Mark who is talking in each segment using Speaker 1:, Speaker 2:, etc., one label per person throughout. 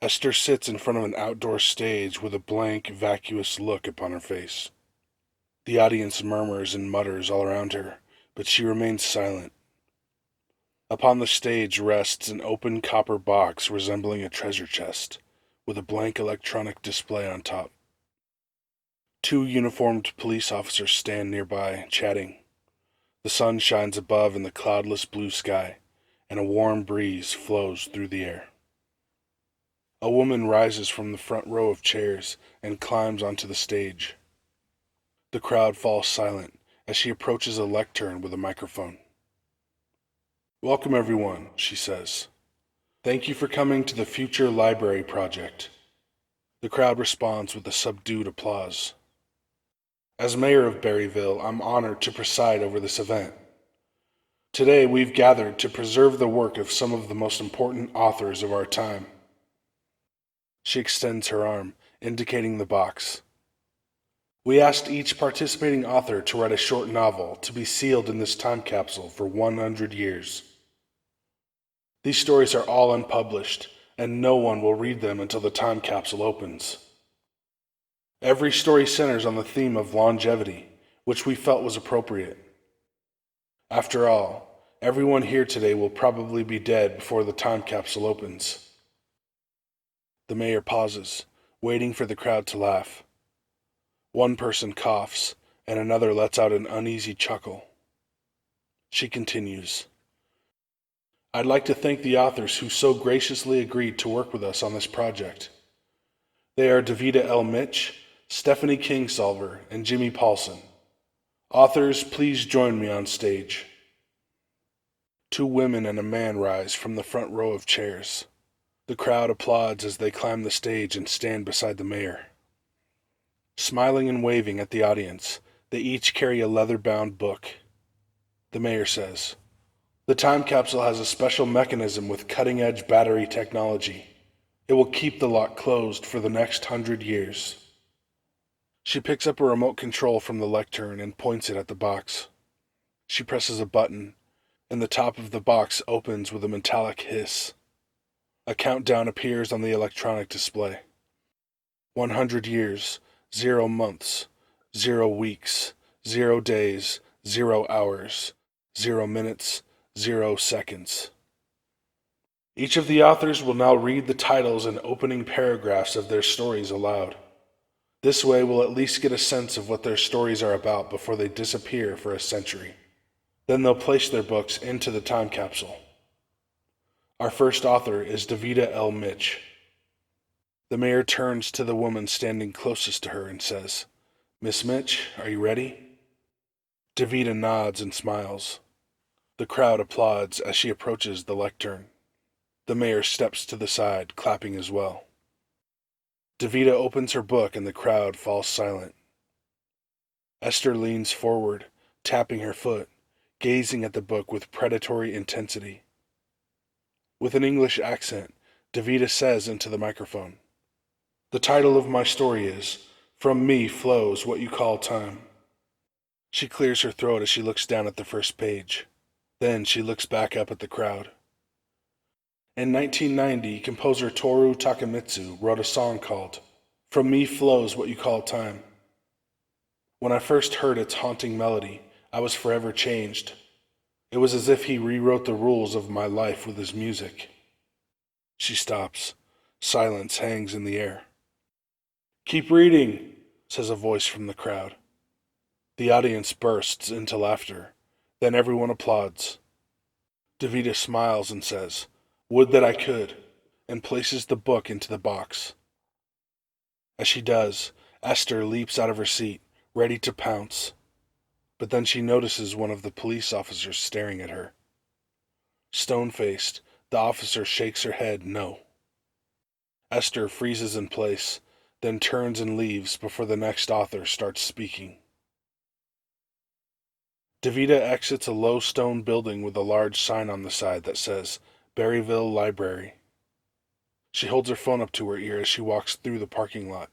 Speaker 1: Esther sits in front of an outdoor stage with a blank, vacuous look upon her face. The audience murmurs and mutters all around her, but she remains silent. Upon the stage rests an open copper box resembling a treasure chest, with a blank electronic display on top. Two uniformed police officers stand nearby, chatting. The sun shines above in the cloudless blue sky, and a warm breeze flows through the air. A woman rises from the front row of chairs and climbs onto the stage. The crowd falls silent as she approaches a lectern with a microphone. "Welcome, everyone," she says. "Thank you for coming to the Future Library Project." The crowd responds with a subdued applause. "As mayor of Berryville, I'm honored to preside over this event. Today, we've gathered to preserve the work of some of the most important authors of our time." She extends her arm, indicating the box. "We asked each participating author to write a short novel to be sealed in this time capsule for 100 years. These stories are all unpublished, and no one will read them until the time capsule opens. Every story centers on the theme of longevity, which we felt was appropriate. After all, everyone here today will probably be dead before the time capsule opens." The mayor pauses, waiting for the crowd to laugh. One person coughs, and another lets out an uneasy chuckle. She continues, "I'd like to thank the authors who so graciously agreed to work with us on this project. They are Davida L. Mitch, Stephanie Kingsolver, and Jimmy Paulson. Authors, please join me on stage." Two women and a man rise from the front row of chairs. The crowd applauds as they climb the stage and stand beside the mayor. Smiling and waving at the audience, they each carry a leather-bound book. The mayor says, "The time capsule has a special mechanism with cutting-edge battery technology. It will keep the lock closed for the next 100 years." She picks up a remote control from the lectern and points it at the box. She presses a button, and the top of the box opens with a metallic hiss. A countdown appears on the electronic display. 100 years, 0 months, 0 weeks, 0 days, 0 hours, 0 minutes, 0 seconds. Each of the authors will now read the titles and opening paragraphs of their stories aloud. This way we'll at least get a sense of what their stories are about before they disappear for a century. Then they'll place their books into the time capsule. Our first author is Davida L. Mitch. The mayor turns to the woman standing closest to her and says, "Miss Mitch, are you ready?" Davida nods and smiles. The crowd applauds as she approaches the lectern. The mayor steps to the side, clapping as well. Davida opens her book and the crowd falls silent. Esther leans forward, tapping her foot, gazing at the book with predatory intensity. With an English accent, Davida says into the microphone, "The title of my story is, 'From Me Flows What You Call Time.'" She clears her throat as she looks down at the first page. Then she looks back up at the crowd. In 1990, composer Toru Takemitsu wrote a song called "From Me Flows What You Call Time." When I first heard its haunting melody, I was forever changed. It was as if he rewrote the rules of my life with his music. She stops. Silence hangs in the air. "Keep reading," says a voice from the crowd. The audience bursts into laughter. Then everyone applauds. Davida smiles and says, "Would that I could," and places the book into the box. As she does, Esther leaps out of her seat, ready to pounce. But then she notices one of the police officers staring at her. Stone-faced, the officer shakes her head no. Esther freezes in place, then turns and leaves before the next author starts speaking. Davida exits a low stone building with a large sign on the side that says, "Berryville Library." She holds her phone up to her ear as she walks through the parking lot.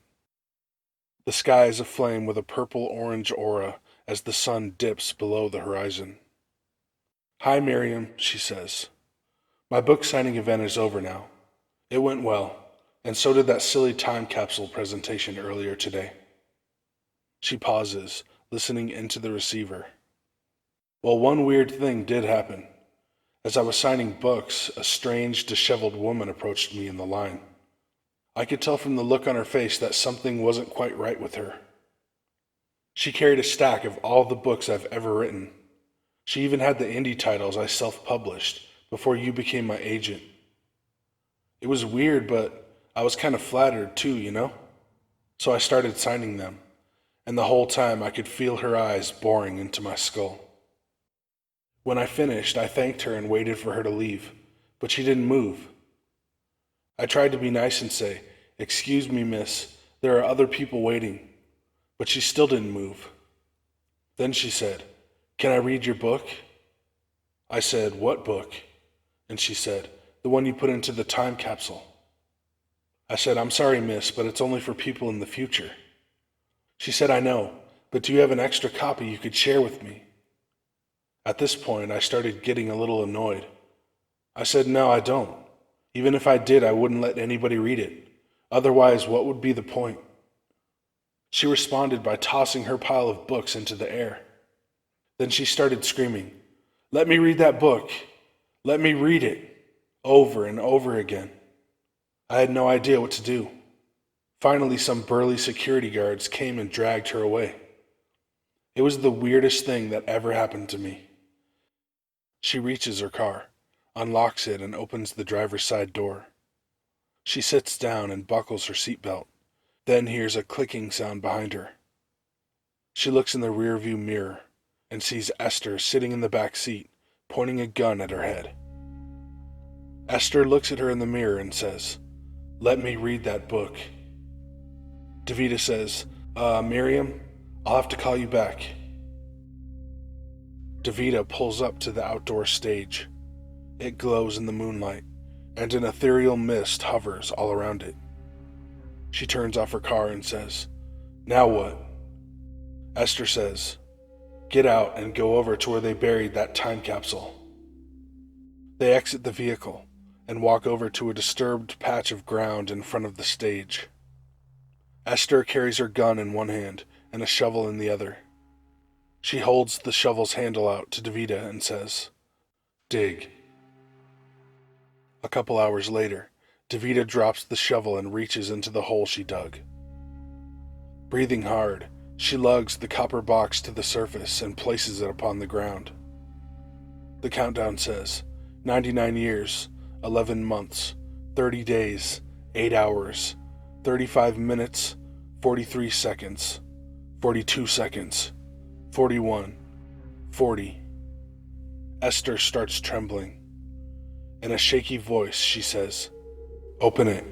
Speaker 1: The sky is aflame with a purple-orange aura as the sun dips below the horizon. "Hi, Miriam," she says. "My book signing event is over now. It went well. And so did that silly time capsule presentation earlier today. She pauses, listening into the receiver. Well, one weird thing did happen. As I was signing books, a strange, disheveled woman approached me in the line. I could tell from the look on her face that something wasn't quite right with her. She carried a stack of all the books I've ever written. She even had the indie titles I self-published before you became my agent. It was weird, but I was kind of flattered too, you know? So I started signing them, and the whole time I could feel her eyes boring into my skull. When I finished, I thanked her and waited for her to leave, but she didn't move. I tried to be nice and say, "Excuse me, miss, there are other people waiting," but she still didn't move. Then she said, "Can I read your book?" I said, "What book?" And she said, "The one you put into the time capsule." I said, "I'm sorry, miss, but it's only for people in the future." She said, "I know, but do you have an extra copy you could share with me?" At this point, I started getting a little annoyed. I said, "No, I don't. Even if I did, I wouldn't let anybody read it. Otherwise, what would be the point?" She responded by tossing her pile of books into the air. Then she started screaming, "Let me read that book! Let me read it!" over and over again. I had no idea what to do. Finally, some burly security guards came and dragged her away. It was the weirdest thing that ever happened to me. She reaches her car, unlocks it, and opens the driver's side door. She sits down and buckles her seatbelt, then hears a clicking sound behind her. She looks in the rearview mirror and sees Esther sitting in the back seat, pointing a gun at her head. Esther looks at her in the mirror and says, "Let me read that book." Davida says, "Miriam, I'll have to call you back." Davida pulls up to the outdoor stage. It glows in the moonlight, and an ethereal mist hovers all around it. She turns off her car and says, "Now what?" Esther says, "Get out and go over to where they buried that time capsule." They exit the vehicle and walk over to a disturbed patch of ground in front of the stage. Esther carries her gun in one hand and a shovel in the other. She holds the shovel's handle out to Davida and says, "Dig." A couple hours later, Davida drops the shovel and reaches into the hole she dug. Breathing hard, she lugs the copper box to the surface and places it upon the ground. The countdown says, 99 years, 11 months, 30 days, 8 hours, 35 minutes, 43 seconds, 42 seconds, 41, 40. Esther starts trembling. In a shaky voice, she says, "Open it."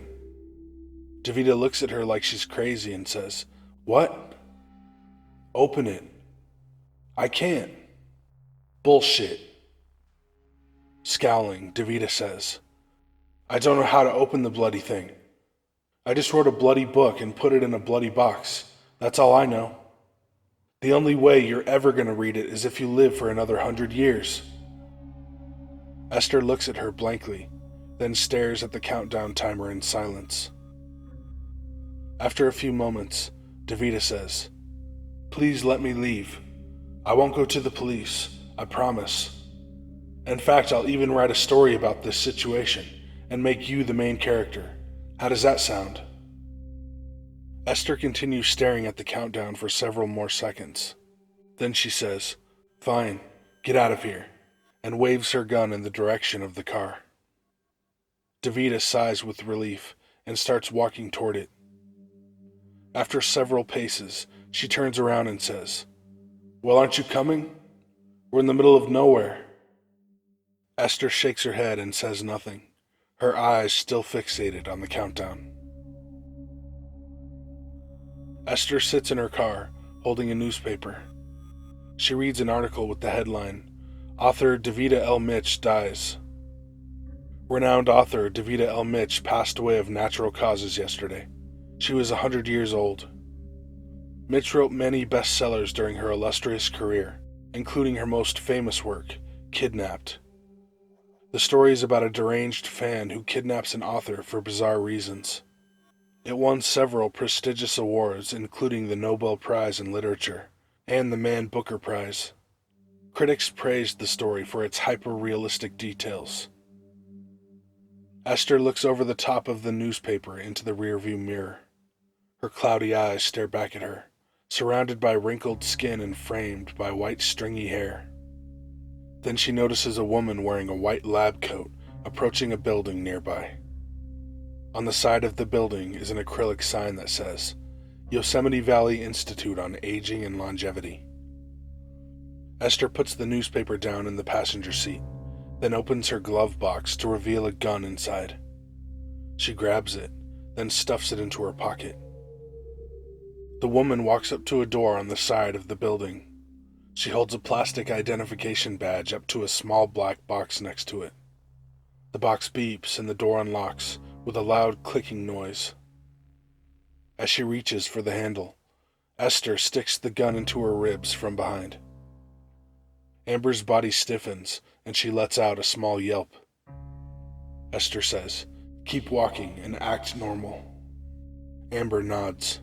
Speaker 1: Davida looks at her like she's crazy and says, "What?" "Open it." "I can't." "Bullshit." Scowling, Davida says, "I don't know how to open the bloody thing. I just wrote a bloody book and put it in a bloody box. That's all I know. The only way you're ever going to read it is if you live for another 100 years. Esther looks at her blankly, then stares at the countdown timer in silence. After a few moments, Davida says, "Please let me leave. I won't go to the police, I promise. In fact, I'll even write a story about this situation and make you the main character. How does that sound?" Esther continues staring at the countdown for several more seconds. Then she says, "Fine, get out of here," and waves her gun in the direction of the car. Davida sighs with relief and starts walking toward it. After several paces, she turns around and says, "Well, aren't you coming? We're in the middle of nowhere." Esther shakes her head and says nothing, her eyes still fixated on the countdown. Esther sits in her car, holding a newspaper. She reads an article with the headline, "Author Davida L. Mitch dies." Renowned author Davida L. Mitch passed away of natural causes yesterday. She was 100 years old. Mitch wrote many bestsellers during her illustrious career, including her most famous work, Kidnapped. The story is about a deranged fan who kidnaps an author for bizarre reasons. It won several prestigious awards, including the Nobel Prize in Literature and the Man Booker Prize. Critics praised the story for its hyper-realistic details. Esther looks over the top of the newspaper into the rearview mirror. Her cloudy eyes stare back at her, surrounded by wrinkled skin and framed by white stringy hair. Then she notices a woman wearing a white lab coat approaching a building nearby. On the side of the building is an acrylic sign that says, Yosemite Valley Institute on Aging and Longevity. Esther puts the newspaper down in the passenger seat, then opens her glove box to reveal a gun inside. She grabs it, then stuffs it into her pocket. The woman walks up to a door on the side of the building. She holds a plastic identification badge up to a small black box next to it. The box beeps and the door unlocks with a loud clicking noise. As she reaches for the handle, Esther sticks the gun into her ribs from behind. Amber's body stiffens and she lets out a small yelp. Esther says, "Keep walking and act normal." Amber nods.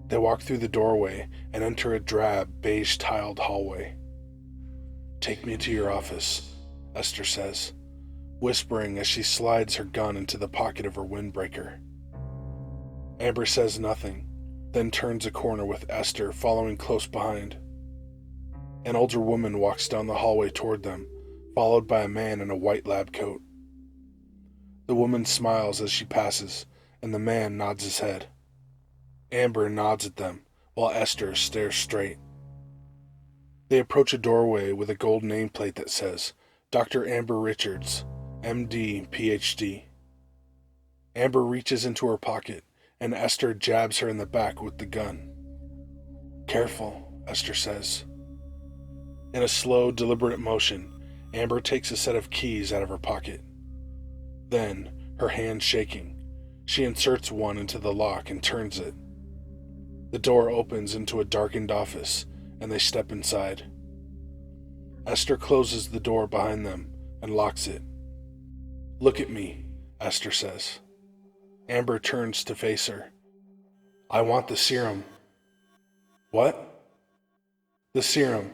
Speaker 1: They walk through the doorway and enter a drab, beige-tiled hallway. "Take me to your office," Esther says, whispering as she slides her gun into the pocket of her windbreaker. Amber says nothing, then turns a corner with Esther following close behind. An older woman walks down the hallway toward them, followed by a man in a white lab coat. The woman smiles as she passes, and the man nods his head. Amber nods at them, while Esther stares straight. They approach a doorway with a gold nameplate that says, Dr. Amber Richards, MD, PhD. Amber reaches into her pocket, and Esther jabs her in the back with the gun. "Careful," Esther says. In a slow, deliberate motion, Amber takes a set of keys out of her pocket. Then, her hand shaking, she inserts one into the lock and turns it. The door opens into a darkened office, and they step inside. Esther closes the door behind them and locks it. "Look at me," Esther says. Amber turns to face her. "I want the serum." "What?" "The serum,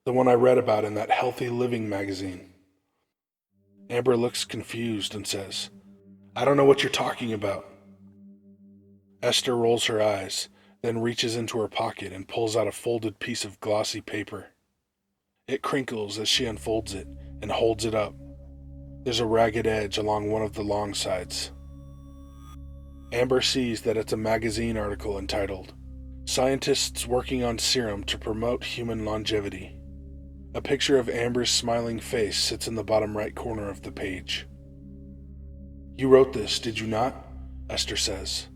Speaker 1: the one I read about in that Healthy Living magazine." Amber looks confused and says, "I don't know what you're talking about." Esther rolls her eyes, then reaches into her pocket and pulls out a folded piece of glossy paper. It crinkles as she unfolds it and holds it up. There's a ragged edge along one of the long sides. Amber sees that it's a magazine article entitled, "Scientists Working on Serum to Promote Human Longevity." A picture of Amber's smiling face sits in the bottom right corner of the page. "You wrote this, did you not?" Esther says.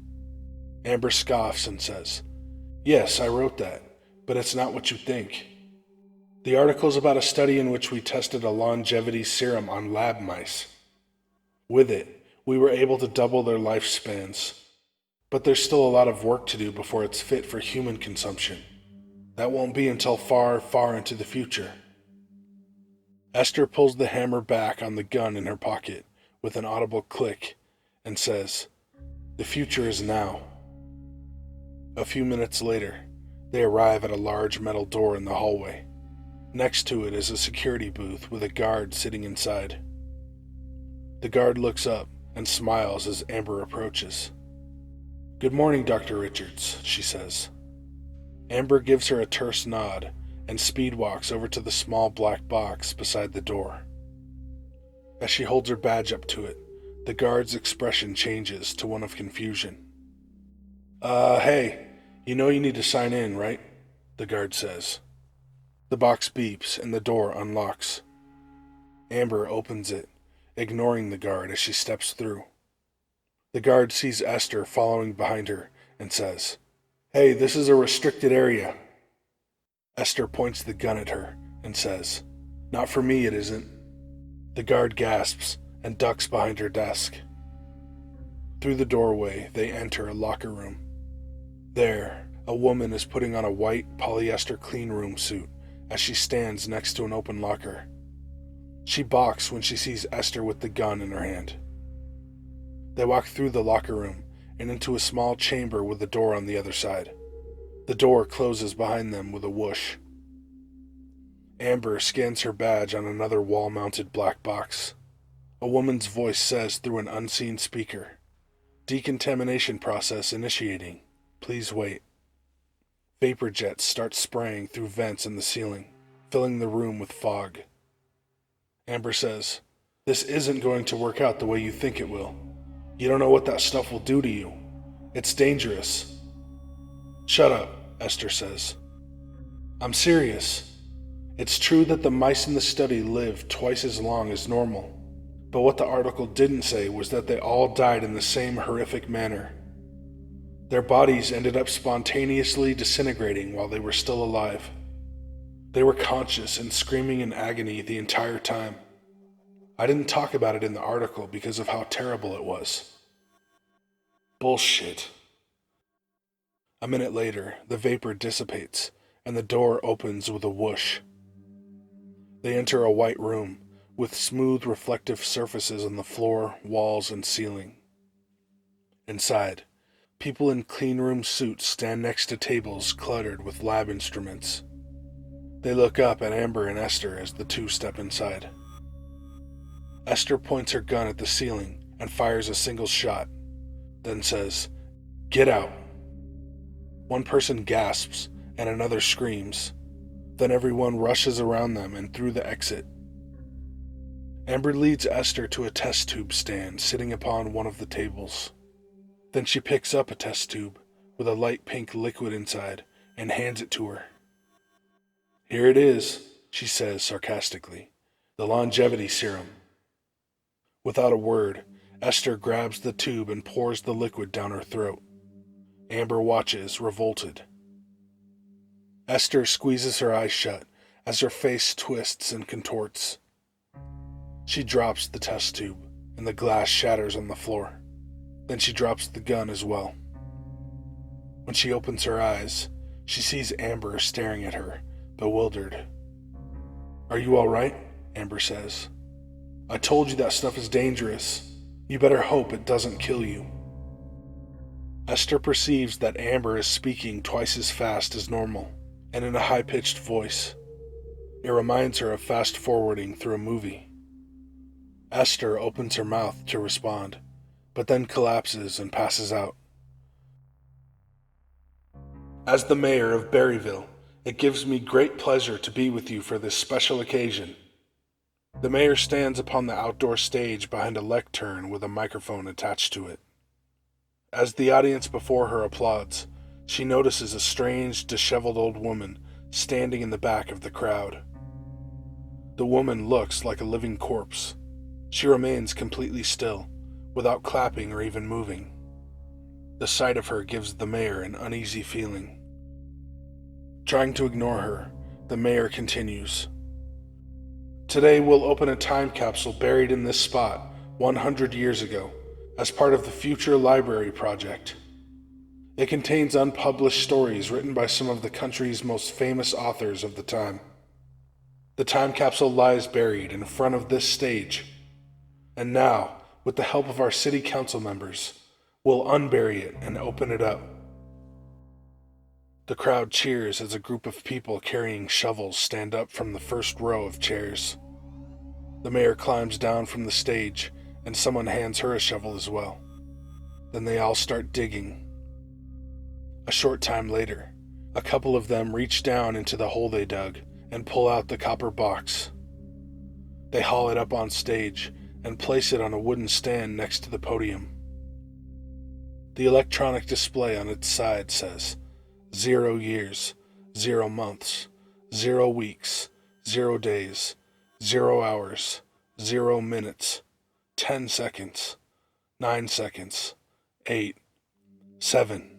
Speaker 1: Amber scoffs and says, "Yes, I wrote that, but it's not what you think. The article's about a study in which we tested a longevity serum on lab mice. With it, we were able to double their lifespans, but there's still a lot of work to do before it's fit for human consumption. That won't be until far, far into the future." Esther pulls the hammer back on the gun in her pocket with an audible click and says, "The future is now." A few minutes later, they arrive at a large metal door in the hallway. Next to it is a security booth with a guard sitting inside. The guard looks up and smiles as Amber approaches. "Good morning, Dr. Richards," she says. Amber gives her a terse nod and speed walks over to the small black box beside the door. As she holds her badge up to it, the guard's expression changes to one of confusion. Hey, you know you need to sign in, right?" the guard says. The box beeps and the door unlocks. Amber opens it, ignoring the guard as she steps through. The guard sees Esther following behind her and says, "Hey, this is a restricted area." Esther points the gun at her and says, "Not for me, it isn't." The guard gasps and ducks behind her desk. Through the doorway, they enter a locker room. There, a woman is putting on a white polyester cleanroom suit as she stands next to an open locker. She balks when she sees Esther with the gun in her hand. They walk through the locker room and into a small chamber with a door on the other side. The door closes behind them with a whoosh. Amber scans her badge on another wall-mounted black box. A woman's voice says through an unseen speaker, "Decontamination process initiating. Please wait." Vapor jets start spraying through vents in the ceiling, filling the room with fog. Amber says, "This isn't going to work out the way you think it will. You don't know what that stuff will do to you. It's dangerous." "Shut up," Esther says. "I'm serious. It's true that the mice in the study lived twice as long as normal, but what the article didn't say was that they all died in the same horrific manner. Their bodies ended up spontaneously disintegrating while they were still alive. They were conscious and screaming in agony the entire time. I didn't talk about it in the article because of how terrible it was." "Bullshit." A minute later, the vapor dissipates, and the door opens with a whoosh. They enter a white room, with smooth reflective surfaces on the floor, walls, and ceiling. Inside, people in cleanroom suits stand next to tables cluttered with lab instruments. They look up at Amber and Esther as the two step inside. Esther points her gun at the ceiling and fires a single shot, then says, "Get out." One person gasps and another screams. Then everyone rushes around them and through the exit. Amber leads Esther to a test tube stand sitting upon one of the tables. Then she picks up a test tube with a light pink liquid inside and hands it to her. "Here it is," she says sarcastically, "the longevity serum." Without a word, Esther grabs the tube and pours the liquid down her throat. Amber watches, revolted. Esther squeezes her eyes shut as her face twists and contorts. She drops the test tube, and the glass shatters on the floor. Then she drops the gun as well. When she opens her eyes, she sees Amber staring at her, bewildered. "Are you all right?" Amber says. "I told you that stuff is dangerous. You better hope it doesn't kill you." Esther perceives that Amber is speaking twice as fast as normal, and in a high-pitched voice. It reminds her of fast-forwarding through a movie. Esther opens her mouth to respond, but then collapses and passes out. "As the mayor of Berryville, it gives me great pleasure to be with you for this special occasion." The mayor stands upon the outdoor stage behind a lectern with a microphone attached to it. As the audience before her applauds, she notices a strange, disheveled old woman standing in the back of the crowd. The woman looks like a living corpse. She remains completely still, without clapping or even moving. The sight of her gives the mayor an uneasy feeling. Trying to ignore her, the mayor continues. "Today we'll open a time capsule buried in this spot 100 years ago, as part of the Future Library Project. It contains unpublished stories written by some of the country's most famous authors of the time. The time capsule lies buried in front of this stage. And now, with the help of our city council members, we'll unbury it and open it up." The crowd cheers as a group of people carrying shovels stand up from the first row of chairs. The mayor climbs down from the stage, and someone hands her a shovel as well. Then they all start digging. A short time later, a couple of them reach down into the hole they dug and pull out the copper box. They haul it up on stage and place it on a wooden stand next to the podium. The electronic display on its side says, 0 years, 0 months, 0 weeks, 0 days, 0 hours, 0 minutes, 10 seconds, 9 seconds, 8, 7.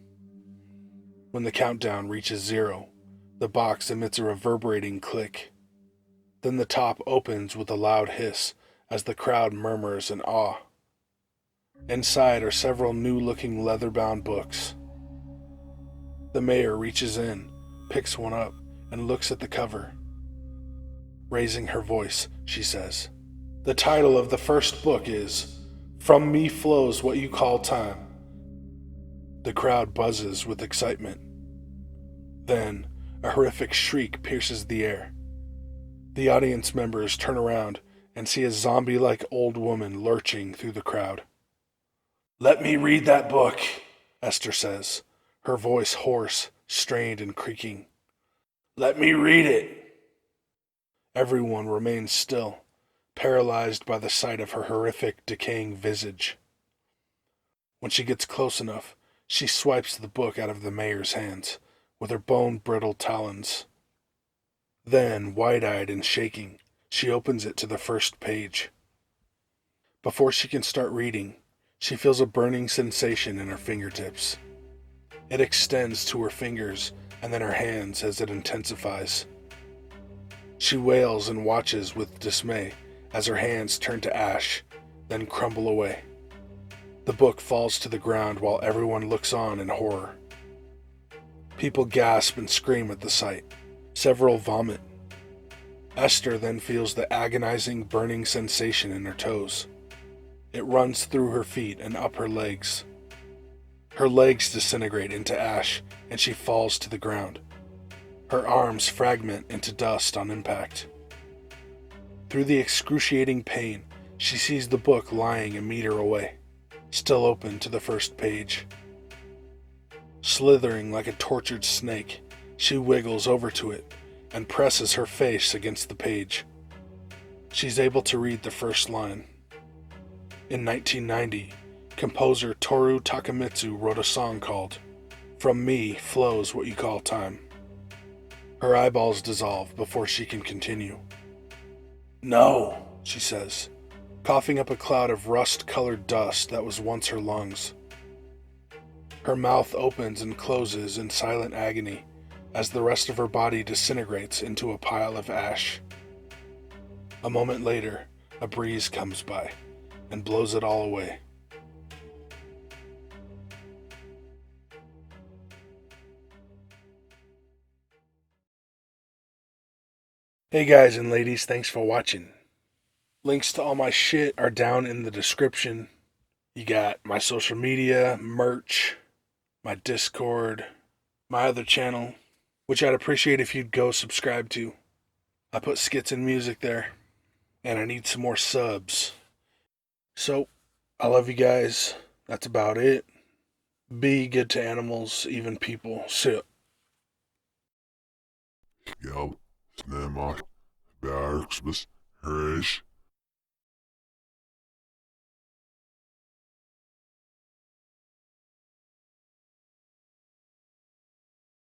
Speaker 1: When the countdown reaches 0, the box emits a reverberating click. Then the top opens with a loud hiss as the crowd murmurs in awe. Inside are several new-looking leather-bound books. The mayor reaches in, picks one up, and looks at the cover. Raising her voice, she says, "The title of the first book is, 'From Me Flows What You Call Time.' The crowd buzzes with excitement. Then, a horrific shriek pierces the air. The audience members turn around and see a zombie-like old woman lurching through the crowd. "Let me read that book," Esther says, her voice hoarse, strained, and creaking. "Let me read it." Everyone remains still, paralyzed by the sight of her horrific, decaying visage. When she gets close enough, she swipes the book out of the mayor's hands with her bone-brittle talons. Then, wide-eyed and shaking, she opens it to the first page. Before she can start reading, she feels a burning sensation in her fingertips. It extends to her fingers and then her hands as it intensifies. She wails and watches with dismay as her hands turn to ash, then crumble away. The book falls to the ground while everyone looks on in horror. People gasp and scream at the sight. Several vomit. Esther then feels the agonizing, burning sensation in her toes. It runs through her feet and up her legs. Her legs disintegrate into ash, and she falls to the ground. Her arms fragment into dust on impact. Through the excruciating pain, she sees the book lying a meter away, still open to the first page. Slithering like a tortured snake, she wiggles over to it and presses her face against the page. She's able to read the first line. In 1990, composer Toru Takemitsu wrote a song called "From Me Flows What You Call Time." Her eyeballs dissolve before she can continue. "No," she says, coughing up a cloud of rust-colored dust that was once her lungs. Her mouth opens and closes in silent agony as the rest of her body disintegrates into a pile of ash. A moment later, a breeze comes by and blows it all away. Hey guys and ladies, thanks for watching. Links to all my shit are down in the description. You got my social media, merch, my Discord, my other channel, which I'd appreciate if you'd go subscribe to. I put skits and music there, and I need some more subs. So, I love you guys. That's about it. Be good to animals, even people. See ya.
Speaker 2: Scout, Snema, Barksbus, Herish.